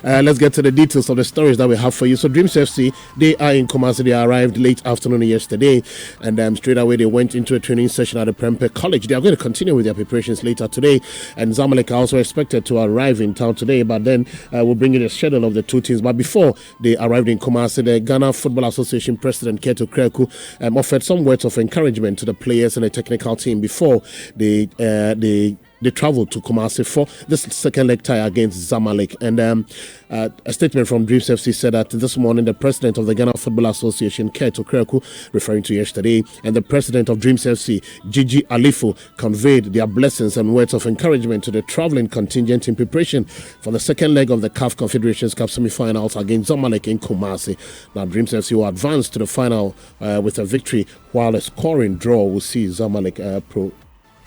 let's get to the details of the stories that we have for you. So Dreams FC, they are in Kumasi. They arrived late afternoon yesterday, and straight away they went into a training session at the Prempeh College. They are going to continue with their preparations later today, and Zamalek are also expected to arrive in town today, but then we'll bring you the schedule of the two teams. But before they arrived in Kumasi, the Ghana Football Association President Keto Kreku offered some words of encouragement to the players and the technical team before they traveled to Kumasi for this second leg tie against Zamalek. And a statement from Dreams FC said that this morning the president of the Ghana Football Association, Keto Kreku, referring to yesterday, and the president of Dreams FC, Gigi Alifo, conveyed their blessings and words of encouragement to the traveling contingent in preparation for the second leg of the CAF Confederations Cup semi-finals against Zamalek in Kumasi. Now Dreams FC will advance to the final with a victory, while a scoring draw will see Zamalek pro.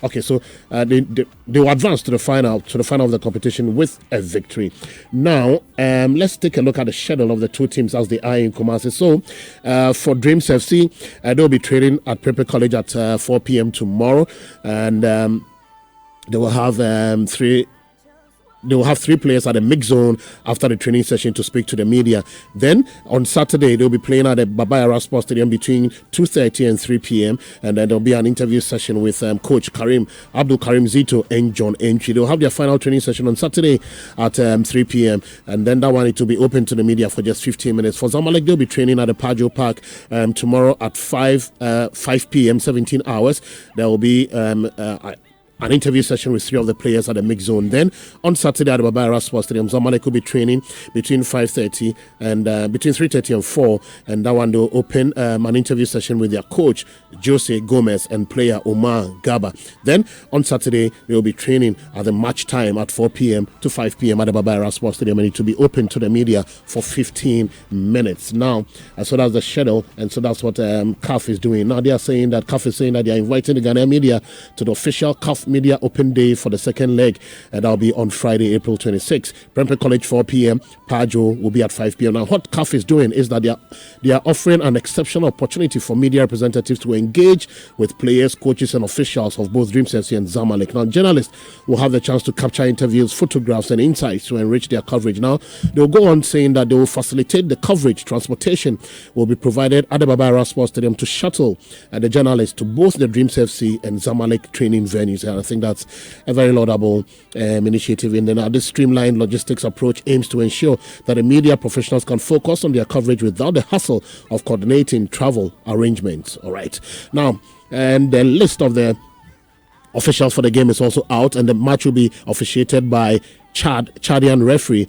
Okay, so they will advance to the final of the competition with a victory. Now, let's take a look at the schedule of the two teams as they are in Kumasi. So, for Dreams FC, they'll be training at Prempeh College at 4 p.m. tomorrow, and they will have three players at the mix zone after the training session to speak to the media. Then on Saturday, they'll be playing at the Baba Yara Sports Stadium between 2:30 and 3 p.m. And then there'll be an interview session with Coach Abdul Karim Zito and John Entry. They'll have their final training session on Saturday at 3 p.m. And then that one, it will be open to the media for just 15 minutes. For Zamalek, they'll be training at the Pajo Park tomorrow at 5 p.m., 17 hours. There will be an interview session with three of the players at the mix zone. Then on Saturday at the Baba Yara Sports Stadium, Zamalek will be training between 5:30 and between 3:30 and 4, and that one they'll open an interview session with their coach Jose Gomez and player Omar Gaba. Then on Saturday they will be training at the match time at 4 p.m. to 5 p.m. at the Baba Yara Sports Stadium, and it will be open to the media for 15 minutes. Now, so that's the schedule, and so that's what CAF is doing. Now CAF is saying that they are inviting the Ghanaian media to the official CAF Media Open Day for the second leg, and that'll be on Friday, April 26. Prempeh College 4 p.m. Pajo will be at 5 p.m. Now, what CAF is doing is that they are offering an exceptional opportunity for media representatives to engage with players, coaches, and officials of both Dreams FC and Zamalek. Now, journalists will have the chance to capture interviews, photographs, and insights to enrich their coverage. Now, they'll go on saying that they will facilitate the coverage. Transportation will be provided at the Baba Yara Sports Stadium to shuttle the journalists to both the Dreams FC and Zamalek training venues. And I think that's a very laudable initiative. And then this streamlined logistics approach aims to ensure that the media professionals can focus on their coverage without the hassle of coordinating travel arrangements. All right. Now, and the list of the officials for the game is also out, and the match will be officiated by Chadian referee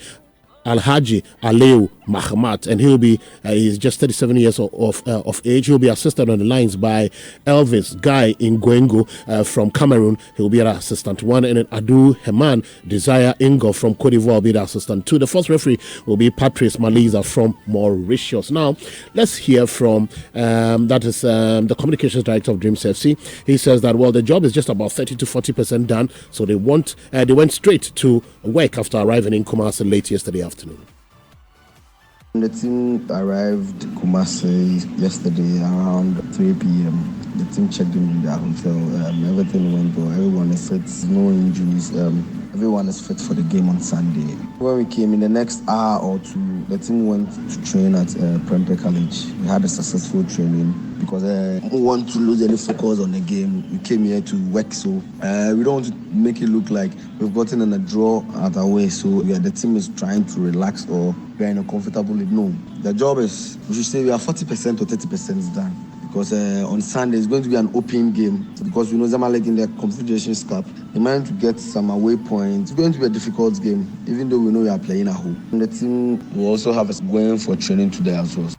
Alhaji Aleu Mahmat, and he's just 37 years of age. He'll be assisted on the lines by Elvis Guy Ingwengu from Cameroon. He'll be an assistant 1, and then Adu Heman Desire Ingo from Cote d'Ivoire will be the assistant 2. The fourth referee will be Patrice Maliza from Mauritius. Now, let's hear from the communications director of Dreams FC. He says that, well, the job is just about 30 to 40% done, so they went straight to work after arriving in Kumasi late yesterday afternoon. The team arrived in Kumasi yesterday around 3 p.m. The team checked in their hotel. Everything went well. Everyone is fit. No injuries. Everyone is fit for the game on Sunday. When we came in the next hour or two, the team went to train at Prempeh College. We had a successful training because we don't want to lose any focus on the game. We came here to work, so we don't want to make it look like we've gotten in a draw at our way. So the team is trying to relax or we are in a comfortable lead. No, the job is, we should say we are 40% or 30% done. Because on Sunday it's going to be an open game. Because we know Zamalek in their Confederations Cup, they managed to get some away points. It's going to be a difficult game, even though we know we are playing at home. And the team will also have us going for training today as well.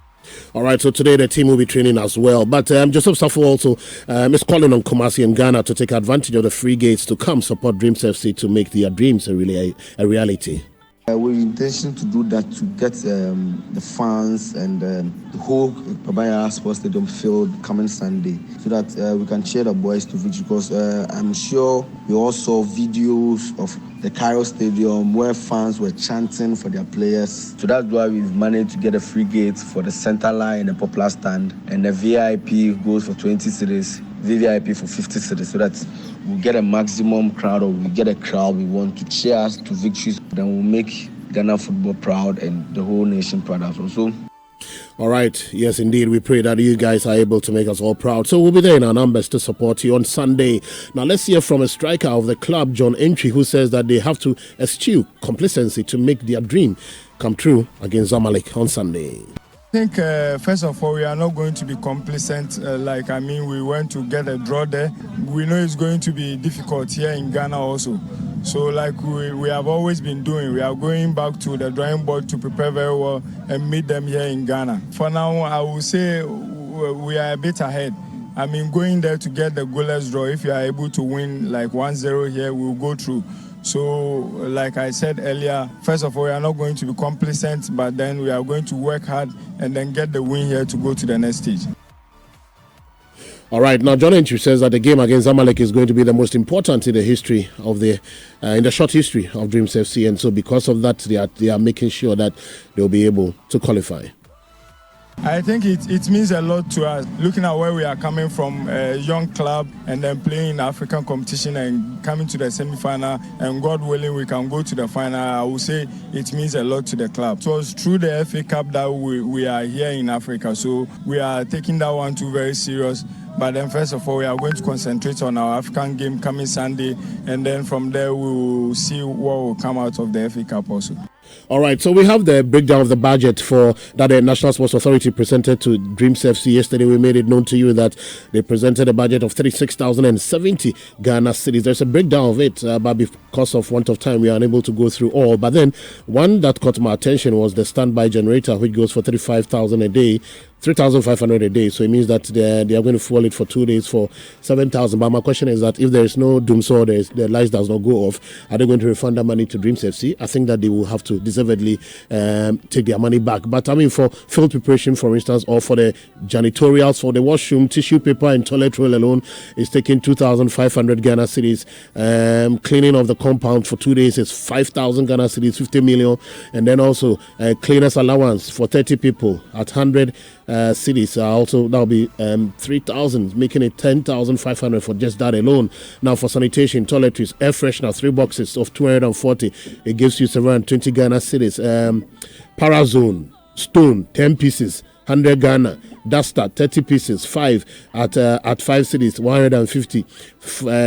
All right, so today the team will be training as well. But Joseph Safo also is calling on Kumasi and Ghana to take advantage of the free gates to come support Dreams FC to make their dreams a reality. With intention to do that, to get the fans and the whole Baba Yara Sports Stadium filled coming Sunday, so that we can cheer the boys to victory. Because I'm sure we all saw videos of the Cairo Stadium where fans were chanting for their players. So that's why we've managed to get a free gate for the center line, the popular stand, and the VIP goes for 20 cedis, VVIP for 50 cedis, so that we'll get a maximum crowd, or we get a crowd we want to cheer us to victories. Then we'll make Ghana football proud and the whole nation proud as well. So, all right. Yes, indeed. We pray that you guys are able to make us all proud. So we'll be there in our numbers to support you on Sunday. Now, let's hear from a striker of the club, John Entry, who says that they have to eschew complacency to make their dream come true against Zamalek on Sunday. I think, first of all, we are not going to be complacent. We went to get a draw there. We know it's going to be difficult here in Ghana also. So like we have always been doing, we are going back to the drawing board to prepare very well and meet them here in Ghana. For now, I will say we are a bit ahead. Going there to get the goalless draw, if you are able to win like 1-0 here, we'll go through. So, like I said earlier, first of all, we are not going to be complacent, but then we are going to work hard and then get the win here to go to the next stage. All right, now John Entry says that the game against Zamalek is going to be the most important in the history of in the short history of Dreams FC, and so because of that, they are making sure that they'll be able to qualify. I think it means a lot to us, looking at where we are coming from, a young club, and then playing in African competition and coming to the semi-final, and God willing, we can go to the final. I would say it means a lot to the club. It was through the FA Cup that we are here in Africa, so we are taking that one too very serious. But then first of all, we are going to concentrate on our African game coming Sunday, and then from there we will see what will come out of the FA Cup also. All right, so we have the breakdown of the budget for that the National Sports Authority presented to Dreams FC yesterday. We made it known to you that they presented a budget of 36,070 Ghana cedis. There's a breakdown of it, but because of want of time, we are unable to go through all. But then one that caught my attention was the standby generator, which goes for 35,000 a day. 3,500 a day, so it means that they are going to fuel it for 2 days for 7,000. But my question is that if there is no doomsaw, the lights does not go off, are they going to refund that money to Dreams FC? I think that they will have to deservedly take their money back. But for field preparation, for instance, or for the janitorials, for the washroom, tissue paper, and toilet roll alone, is taking 2,500 Ghana cedis. Cleaning of the compound for 2 days is 5,000 Ghana cedis, 50 million, and then also cleaners allowance for 30 people at 100. Cities also that'll be 3,000, making it 10,500 for just that alone. Now for sanitation, toiletries, air freshener, 3 boxes of 240, it gives you 720 Ghana cities. Parazone, stone, 10 pieces, 100 Ghana. Duster, 30 pieces, 5 at 5 cities, 150.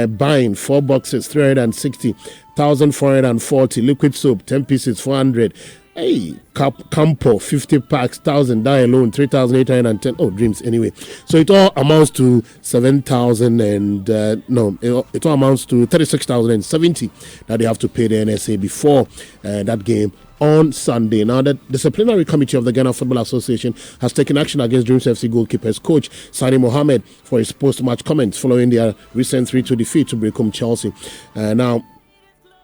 Buying 4 boxes, 360, 1,440. Liquid soap, 10 pieces, 400. Hey, Campo, 50 packs, 1,000, that alone, 3,810. Oh, Dreams, anyway. So it all amounts to 7,000 and, it all amounts to 36,070 that they have to pay the NSA before that game on Sunday. Now, the disciplinary committee of the Ghana Football Association has taken action against Dreams FC goalkeepers coach Sani Mohammed for his post-match comments following their recent 3-2 defeat to Brecum Chelsea. Now,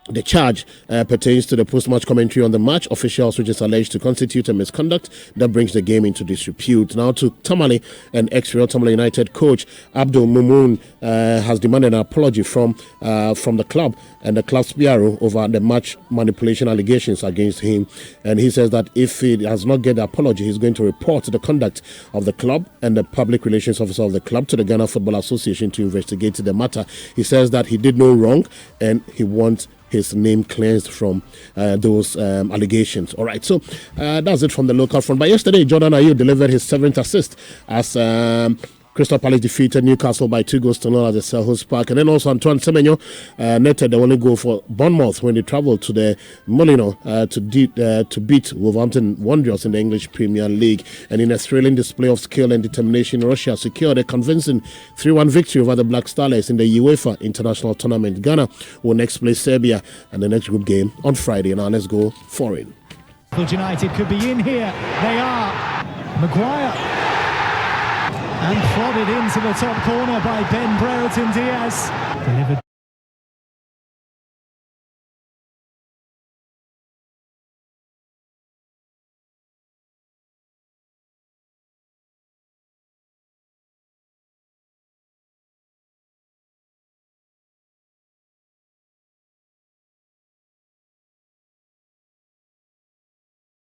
the charge pertains to the post-match commentary on the match officials, which is alleged to constitute a misconduct that brings the game into disrepute. Now to Tamale, and ex-Real Tamale United coach Abdul Mumun has demanded an apology from the club and the club's PRO over the match manipulation allegations against him. And he says that if he does not get the apology, he's going to report the conduct of the club and the public relations officer of the club to the Ghana Football Association to investigate the matter. He says that he did no wrong and he wants his name cleansed from those allegations. All right, so that's it from the local front. But yesterday, Jordan Ayew delivered his 7th assist as Crystal Palace defeated Newcastle by 2-0 at the Selhurst Park. And then also Antoine Semenyo netted the only goal for Bournemouth when they travelled to the Molino to beat Wolverhampton Wanderers in the English Premier League. And in a thrilling display of skill and determination, Russia secured a convincing 3-1 victory over the Black Stars in the UEFA International Tournament. Ghana will next play Serbia and the next group game on Friday. Now let's go foreign. United could be in here. They are. Maguire. And prodded into the top corner by Ben Brereton Diaz. Delivered.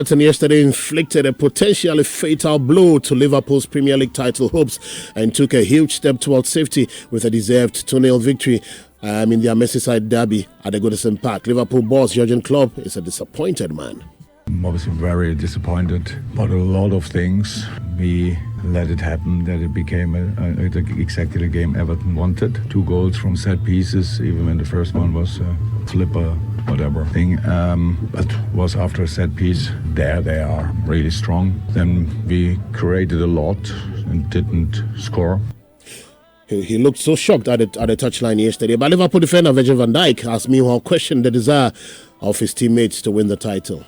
Yesterday inflicted a potentially fatal blow to Liverpool's Premier League title hopes and took a huge step towards safety with a deserved 2-0 victory in their Merseyside derby at the Goodison Park. Liverpool boss Jurgen Klopp is a disappointed man. I'm obviously very disappointed about a lot of things. We let it happen that it became exactly the game Everton wanted. 2 goals from set pieces, even when the first one was a flipper, whatever thing. But was after a set piece. There they are really strong. Then we created a lot and didn't score. He looked so shocked at the touchline yesterday. But Liverpool defender Virgil van Dijk has meanwhile questioned the desire of his teammates to win the title.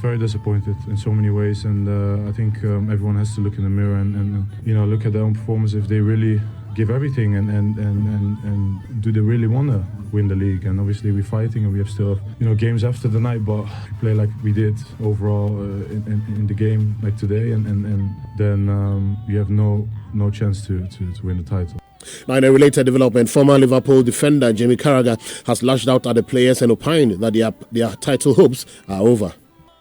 Very disappointed in so many ways, and I think everyone has to look in the mirror and look at their own performance. If they really give everything and do they really want to win the league? And obviously we're fighting and we have still games after the night, but we play like we did overall in the game like today, and then we have no chance to win the title. Now, in a related development, former Liverpool defender Jamie Carragher has lashed out at the players and opined that their title hopes are over.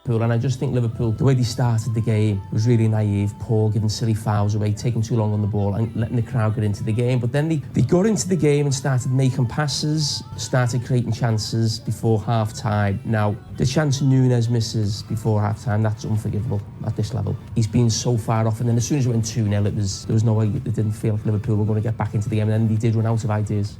And I just think Liverpool, the way they started the game was really naive. Paul giving silly fouls away, taking too long on the ball and letting the crowd get into the game. But then they got into the game and started making passes, started creating chances before half-time. Now, the chance Núñez misses before half-time, that's unforgivable at this level. He's been so far off, and then as soon as it went 2-0, there was no way it didn't feel like Liverpool were going to get back into the game, and then they did run out of ideas.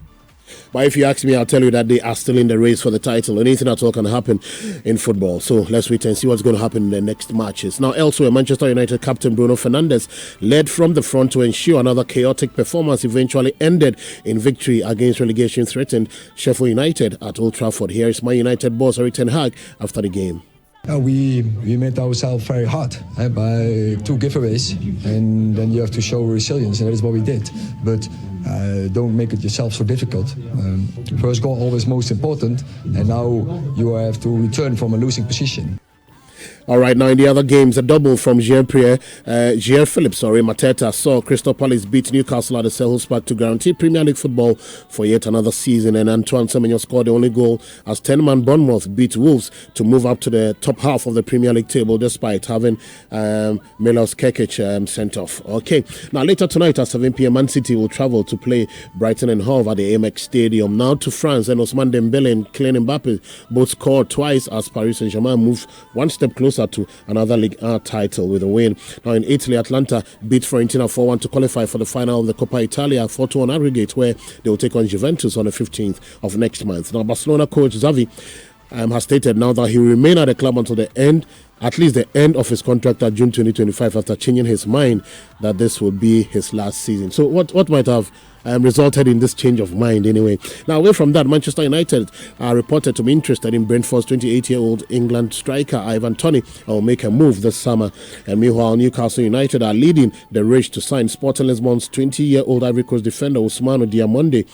But if you ask me, I'll tell you that they are still in the race for the title. Anything at all can happen in football. So let's wait and see what's going to happen in the next matches. Now, elsewhere, Manchester United captain Bruno Fernandes led from the front to ensure another chaotic performance eventually ended in victory against relegation-threatened Sheffield United at Old Trafford. Here is Man United boss Erik ten Hag after the game. We made ourselves very hard by 2 giveaways, and then you have to show resilience, and that is what we did. But don't make it yourself so difficult. First goal always most important, and now you have to return from a losing position. All right, now in the other games, a double from Jean-Philippe Mateta saw Crystal Palace beat Newcastle at the Selhurst Park to guarantee Premier League football for yet another season. And Antoine Semenyo scored the only goal as 10-man Bournemouth beat Wolves to move up to the top half of the Premier League table despite having Milos Kekic sent off. Okay, now later tonight at 7 p.m, Man City will travel to play Brighton and Hove at the Amex Stadium. Now to France, and Ousmane Dembele and Kylian Mbappe both scored twice as Paris Saint-Germain move one step closer to another Ligue 1 title with a win. Now in Italy, Atlanta beat Fiorentina 4-1 to qualify for the final of the Coppa Italia 4-2 aggregate, where they will take on Juventus on the 15th of next month. Now Barcelona coach Xavi has stated now that he will remain at the club until at least the end of his contract at June 2025, after changing his mind that this will be his last season. So what might have resulted in this change of mind anyway? Now, away from that, Manchester United are reported to be interested in Brentford's 28-year-old England striker Ivan Toney and will make a move this summer. And meanwhile, Newcastle United are leading the race to sign Sporting Lisbon's 20-year-old Ivory Coast defender Ousmane Diamonde,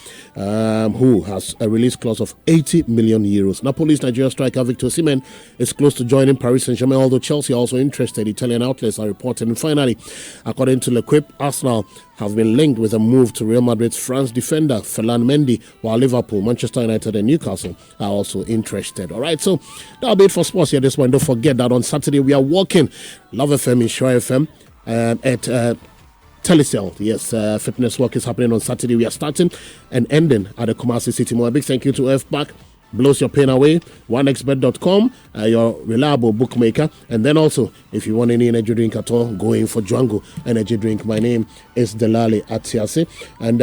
who has a release clause of €80 million. Napoli's Nigeria striker Victor Osimhen is close to joining Paris Saint-Germain, although Chelsea are also interested. Italian outlets are reporting. And finally, according to L'Equipe, Arsenal have been linked with a move to Real Madrid's France defender Ferland Mendy, while Liverpool, Manchester United and Newcastle are also interested. All right, so that'll be it for sports here this one. Don't forget that on Saturday we are walking Love FM in Shore FM at Telecel. Yes, fitness walk is happening on Saturday. We are starting and ending at the Kumasi City Mall. A big thank you to FBAC. Blows your pain away. OneXBet.com, your reliable bookmaker. And then also, if you want any energy drink at all, go in for Django Energy Drink. My name is Delali Atiase. And